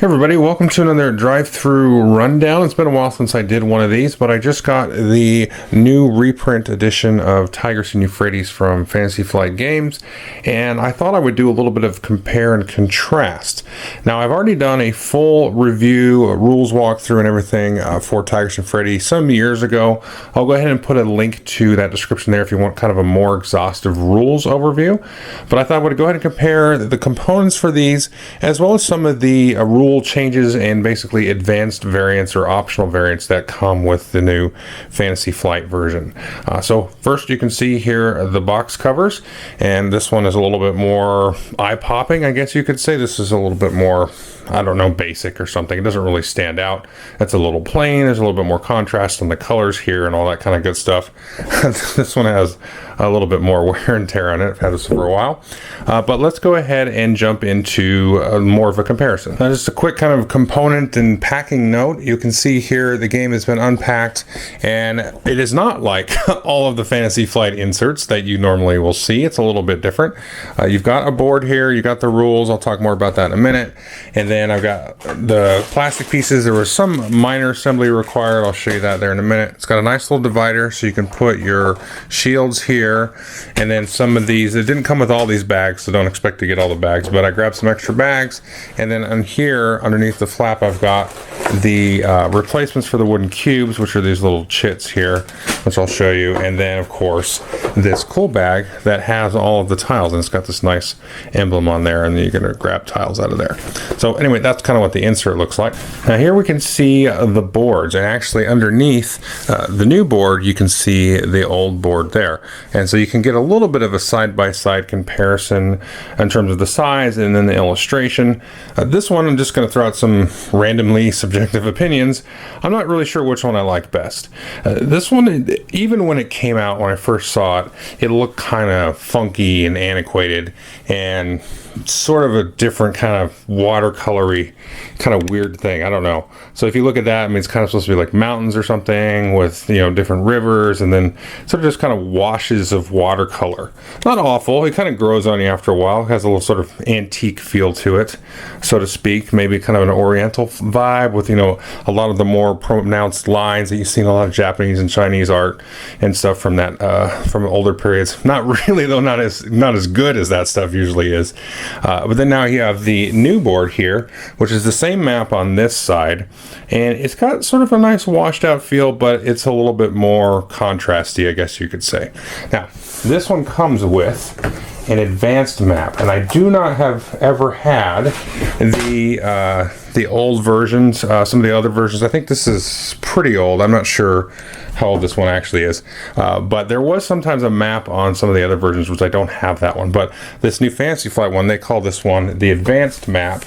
Everybody, welcome to another drive-through rundown. It's been a while since I did one of these, but I just got the new reprint edition of Tigris Euphrates from Fantasy Flight Games, and I thought I would do a little bit of compare and contrast. Now, I've already done a full review, a rules walkthrough and everything for Tigris Euphrates some years ago. I'll go ahead and put a link to that description there if you want kind of a more exhaustive rules overview. But I thought I would go ahead and compare the components for these, as well as some of the rule changes and basically advanced variants or optional variants that come with the new Fantasy Flight version. So first you can see here the box covers, and this one is a little bit more eye-popping, I guess you could say. This is a little bit more, I don't know, basic or something. It doesn't really stand out. It's a little plain. There's a little bit more contrast in the colors here and all that kind of good stuff. This one has a little bit more wear and tear on it. I've had this for a while. But let's go ahead and jump into more of a comparison. Now, just a quick kind of component and packing note. You can see here the game has been unpacked, and it is not like all of the Fantasy Flight inserts that you normally will see. It's a little bit different. You've got a board here. You got the rules. I'll talk more about that in a minute. And then I've got the plastic pieces. There was some minor assembly required. I'll show you that there in a minute. It's got a nice little divider so you can put your shields here. And then some of these, it didn't come with all these bags, so don't expect to get all the bags, but I grabbed some extra bags. And then on here, underneath the flap, I've got the replacements for the wooden cubes, which are these little chits here, which I'll show you. And then, of course, this cool bag that has all of the tiles, and it's got this nice emblem on there, and then you're going to grab tiles out of there. So anyway, that's kind of what the insert looks like. Now here we can see the boards, and actually underneath the new board, you can see the old board there. And so you can get a little bit of a side-by-side comparison in terms of the size and then the illustration. This one, I'm just going to throw out some randomly subjective opinions. I'm not really sure which one I like best. This one, even when it came out, when I first saw it, it looked kind of funky and antiquated and sort of a different kind of watercolory kind of weird thing. I don't know. So if you look at that, I mean, it's kind of supposed to be like mountains or something with, you know, different rivers, and then sort of just kind of washes of watercolor. Not awful. It kind of grows on you after a while. It has a little sort of antique feel to it, so to speak. Maybe kind of an oriental vibe with, you know, a lot of the more pronounced lines that you see in a lot of Japanese and Chinese art and stuff from that from older periods. Not really, though. Not as good as that stuff usually is. But then now you have the new board here, which is the same map on this side, and it's got sort of a nice washed out feel, but it's a little bit more contrasty, I guess you could say. Now, this one comes with an advanced map, and I do not have ever had the old versions, some of the other versions. I think this is pretty old. I'm not sure how old this one actually is, but there was sometimes a map on some of the other versions, which I don't have that one. But this new Fantasy Flight one, they call this one the advanced map,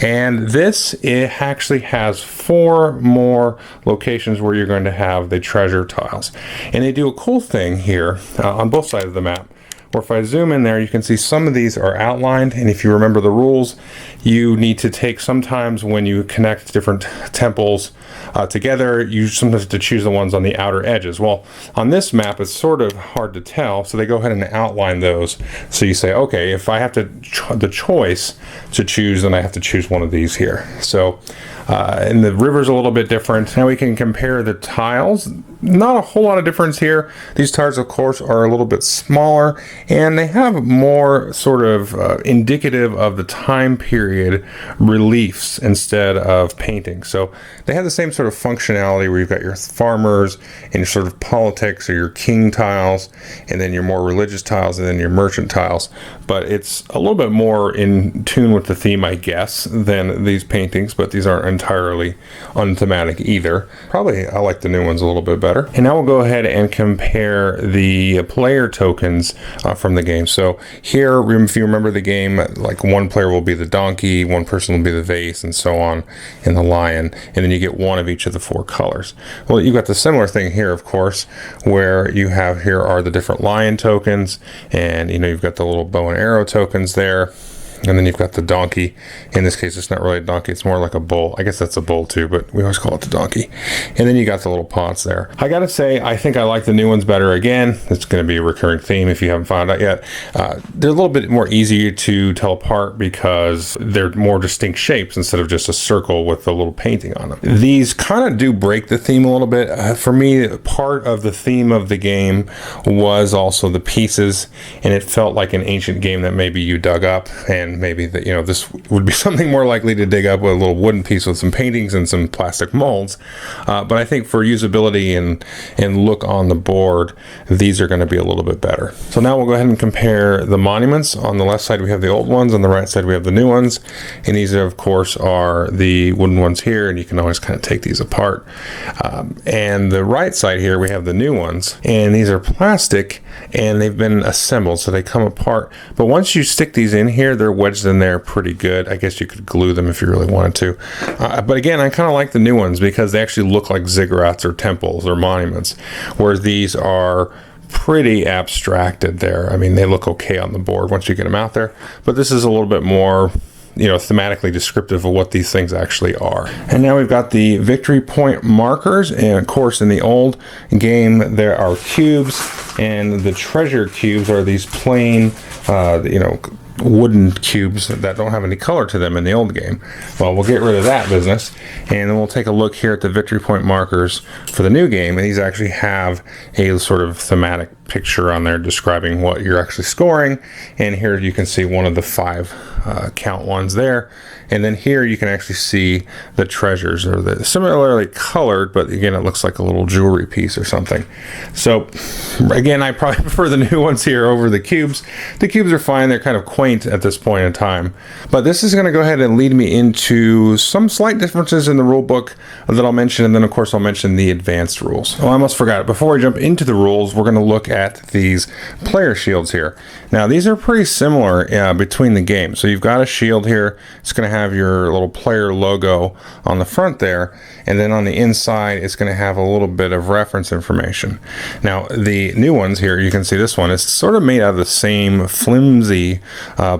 and this, it actually has 4 more locations where you're going to have the treasure tiles. And they do a cool thing here on both sides of the map, or if I zoom in there, you can see some of these are outlined, and if you remember the rules, you need to take, sometimes when you connect different temples together, you sometimes have to choose the ones on the outer edges. Well, on this map, it's sort of hard to tell, so they go ahead and outline those. So you say, okay, if I have the choice to choose, then I have to choose one of these here. So, and the river's a little bit different. Now we can compare the tiles. Not a whole lot of difference here. These tiles, of course, are a little bit smaller, and they have more sort of indicative of the time period reliefs instead of painting. So they have the same sort of functionality where you've got your farmers and your sort of politics or your king tiles, and then your more religious tiles, and then your merchant tiles. But it's a little bit more in tune with the theme, I guess, than these paintings, but these aren't entirely unthematic either. Probably I like the new ones a little bit better. And now we'll go ahead and compare the player tokens from the game. So here, if you remember the game, like one player will be the donkey, one person will be the vase, and so on, and the lion, and then you get one of each of the 4 colors. Well, you've got the similar thing here, of course, where you have, here are the different lion tokens, and you know, you've got the little bow and arrow tokens there. And then you've got the donkey. In this case, it's not really a donkey. It's more like a bull. I guess that's a bull too, but we always call it the donkey. And then you got the little pots there. I got to say, I think I like the new ones better again. It's going to be a recurring theme if you haven't found out yet. They're a little bit more easy to tell apart because they're more distinct shapes instead of just a circle with a little painting on them. These kind of do break the theme a little bit. For me, part of the theme of the game was also the pieces, and it felt like an ancient game that maybe you dug up, and maybe that, this would be something more likely to dig up with a little wooden piece with some paintings and some plastic molds. But I think for usability and look on the board, these are going to be a little bit better. So now we'll go ahead and compare the monuments. On the left side we have the old ones, on the right side we have the new ones, and these of course are the wooden ones here, and you can always kind of take these apart. And the right side here we have the new ones, and these are plastic and they've been assembled, so they come apart. But once you stick these in here, they're wedged in there pretty good. I guess you could glue them if you really wanted to. But again, I kind of like the new ones because they actually look like ziggurats or temples or monuments, whereas these are pretty abstracted there. I mean, they look okay on the board once you get them out there, but this is a little bit more thematically descriptive of what these things actually are. And now we've got the victory point markers, and of course in the old game there are cubes, and the treasure cubes are these plain wooden cubes that don't have any color to them in the old game. Well, we'll get rid of that business, and then we'll take a look here at the victory point markers for the new game, and these actually have a sort of thematic picture on there describing what you're actually scoring. And here you can see one of the 5 count ones there, and then here you can actually see the treasures, or the similarly colored, but again it looks like a little jewelry piece or something. So again, I probably prefer the new ones here over the cubes. The cubes are fine, they're kind of quaint at this point in time, but this is going to go ahead and lead me into some slight differences in the rule book that I'll mention, and then of course I'll mention the advanced rules. Oh, I almost forgot it. Before we jump into the rules, we're going to look at these player shields here. Now these are pretty similar between the games. So you've got a shield here, it's going to have your little player logo on the front there, and then on the inside it's going to have a little bit of reference information. Now the new ones here, you can see this one is sort of made out of the same flimsy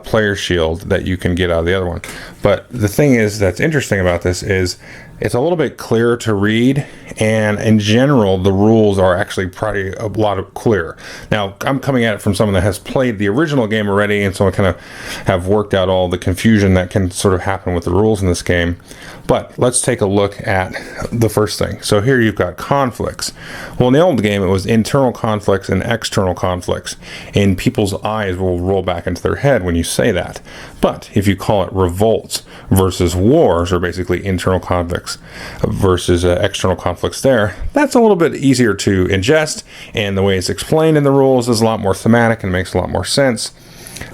player shield that you can get out of the other one. But the thing is that's interesting about this is it's a little bit clearer to read, and in general the rules are actually probably a lot clearer. Now I'm coming at it from someone that has played the original game already, and so I kind of have worked out all the confusion that can sort of happen with the rules in this game. But let's take a look at the first thing. So here you've got conflicts. Well, in the old game it was internal conflicts and external conflicts, and people's eyes will roll back into their head when you say that. But if you call it revolts versus wars, or basically internal conflicts versus external conflicts there, that's a little bit easier to ingest, and the way it's explained in the rules is a lot more thematic and makes a lot more sense.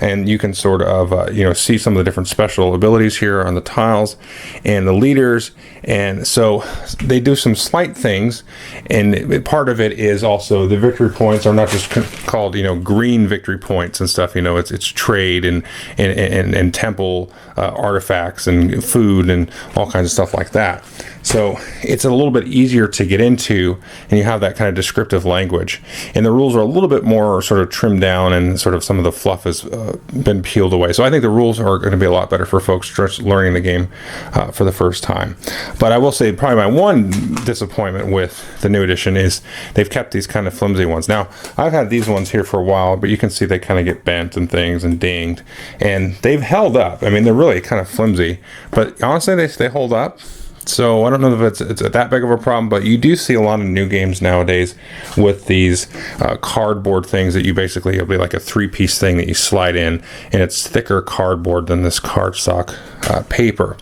And you can sort of see some of the different special abilities here on the tiles and the leaders, and so they do some slight things, and part of it is also the victory points are not just called green victory points and stuff. It's trade and temple artifacts and food and all kinds of stuff like that. So it's a little bit easier to get into, and you have that kind of descriptive language, and the rules are a little bit more sort of trimmed down, and sort of some of the fluff has been peeled away. So I think the rules are going to be a lot better for folks just learning the game for the first time. But I will say probably my one disappointment with the new edition is they've kept these kind of flimsy ones. Now I've had these ones here for a while, but you can see they kind of get bent and things and dinged, and they've held up. I mean, they're really kind of flimsy, but honestly they hold up. So I don't know if it's that big of a problem, but you do see a lot of new games nowadays with these cardboard things that you basically, it'll be like a 3-piece thing that you slide in, and it's thicker cardboard than this cardstock paper.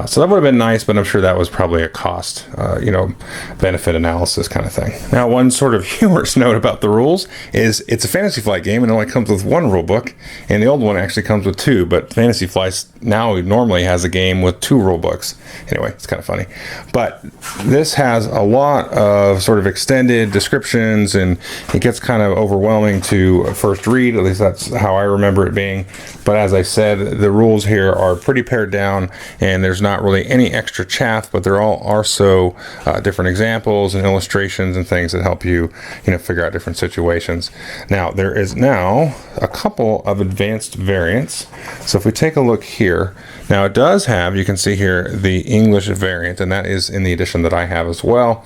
So that would have been nice, but I'm sure that was probably a cost, benefit analysis kind of thing. Now, one sort of humorous note about the rules is it's a Fantasy Flight game and it only comes with 1 rule book, and the old one actually comes with 2, but Fantasy Flight now normally has a game with 2 rule books. Anyway, it's kind of funny. But this has a lot of sort of extended descriptions, and it gets kind of overwhelming to first read. At least that's how I remember it being. But as I said, the rules here are pretty pared down, and there's not really any extra chaff, but there all are so different examples and illustrations and things that help you, figure out different situations. Now, there is now a couple of advanced variants. So if we take a look here, now it does have, you can see here, the English variant, and that is in the edition that I have as well.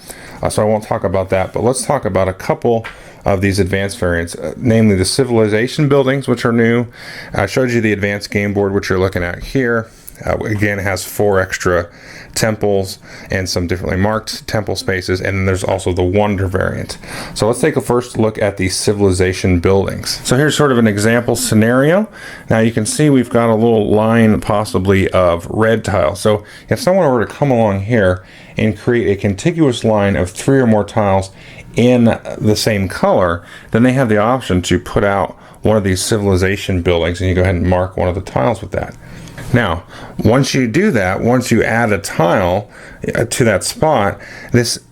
So I won't talk about that, but let's talk about a couple of these advanced variants, namely the civilization buildings, which are new. I showed you the advanced game board, which you're looking at here. Again, it has 4 extra temples and some differently marked temple spaces, and then there's also the wonder variant. So let's take a first look at the civilization buildings. So here's sort of an example scenario. Now you can see we've got a little line possibly of red tile. So if someone were to come along here and create a contiguous line of 3 or more tiles in the same color, then they have the option to put out one of these civilization buildings, and you go ahead and mark one of the tiles with that. Now, once you do that, once you add a tile to that spot, this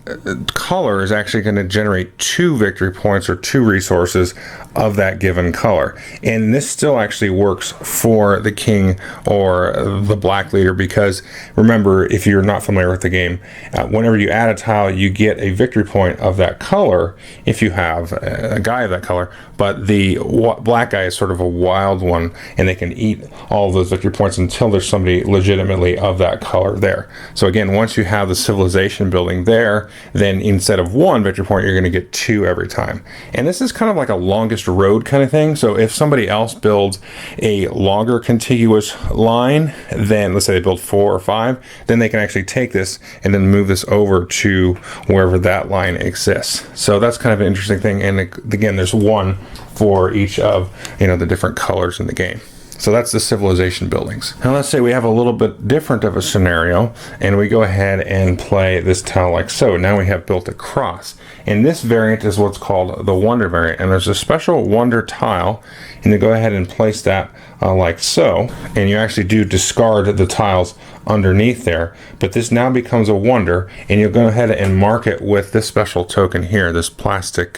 color is actually going to generate 2 victory points or 2 resources of that given color. And this still actually works for the king or the black leader, because remember, if you're not familiar with the game, whenever you add a tile, you get a victory point of that color if you have a guy of that color, but the black guy is sort of a wild one, and they can eat all of those victory points until there's somebody legitimately of that color there. So again, once you have the civilization building there, then instead of 1 victory point, you're going to get 2 every time. And this is kind of like a longest road kind of thing. So if somebody else builds a longer contiguous line, then let's say they build 4 or 5, then they can actually take this and then move this over to wherever that line exists. So that's kind of an interesting thing. And again, there's 1 for each of the different colors in the game. So that's the civilization buildings. Now let's say we have a little bit different of a scenario, and we go ahead and play this tile like so. Now we have built a cross, and this variant is what's called the wonder variant, and there's a special wonder tile, and you go ahead and place that like so, and you actually do discard the tiles underneath there, but this now becomes a wonder, and you'll go ahead and mark it with this special token here, this plastic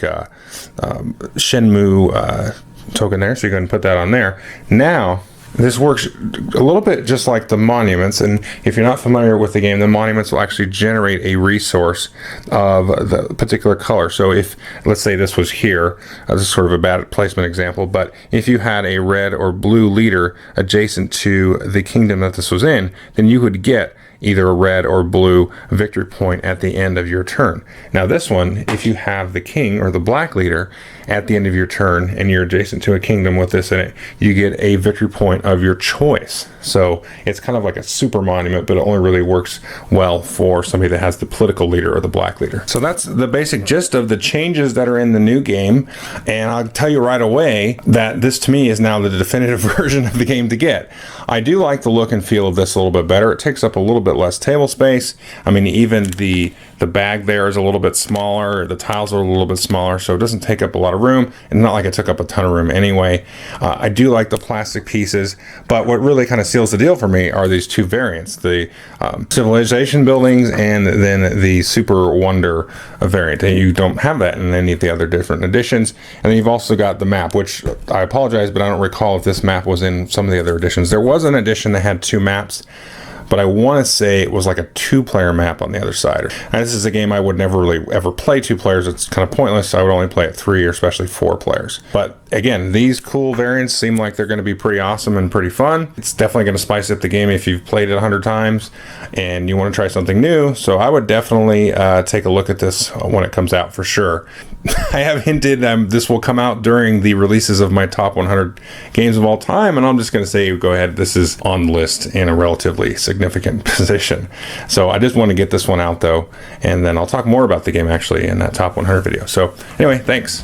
Shenmue token there. So you're going to put that on there. Now this works a little bit just like the monuments, and if you're not familiar with the game, the monuments will actually generate a resource of the particular color. So if, let's say this was here, this is sort of a bad placement example, but if you had a red or blue leader adjacent to the kingdom that this was in, then you would get either a red or blue victory point at the end of your turn. Now this one, if you have the king or the black leader at the end of your turn and you're adjacent to a kingdom with this in it, you get a victory point of your choice. So it's kind of like a super monument, but it only really works well for somebody that has the political leader or the black leader. So that's the basic gist of the changes that are in the new game, and I'll tell you right away that this to me is now the definitive version of the game to get. I do like the look and feel of this a little bit better. It takes up a little bit less table space. I mean, even the bag there is a little bit smaller, the tiles are a little bit smaller, so it doesn't take up a lot of room, and not like it took up a ton of room anyway. I do like the plastic pieces, but what really kind of seals the deal for me are these 2 variants, the civilization buildings and then the super wonder variant. And you don't have that in any of the other different editions. And then you've also got the map, which I apologize, but I don't recall if this map was in some of the other editions. There was an edition that had 2 maps, but I want to say it was like a 2-player map on the other side. And this is a game I would never really ever play 2 players. It's kind of pointless. I would only play it 3 or especially 4 players. But again, these cool variants seem like they're going to be pretty awesome and pretty fun. It's definitely going to spice up the game if you've played it 100 times and you want to try something new. So I would definitely take a look at this when it comes out for sure. I have hinted this will come out during the releases of my top 100 games of all time, and I'm just going to say go ahead, this is on the list in a relatively significant position. So I just want to get this one out though, and then I'll talk more about the game actually in that top 100 video. So anyway, thanks.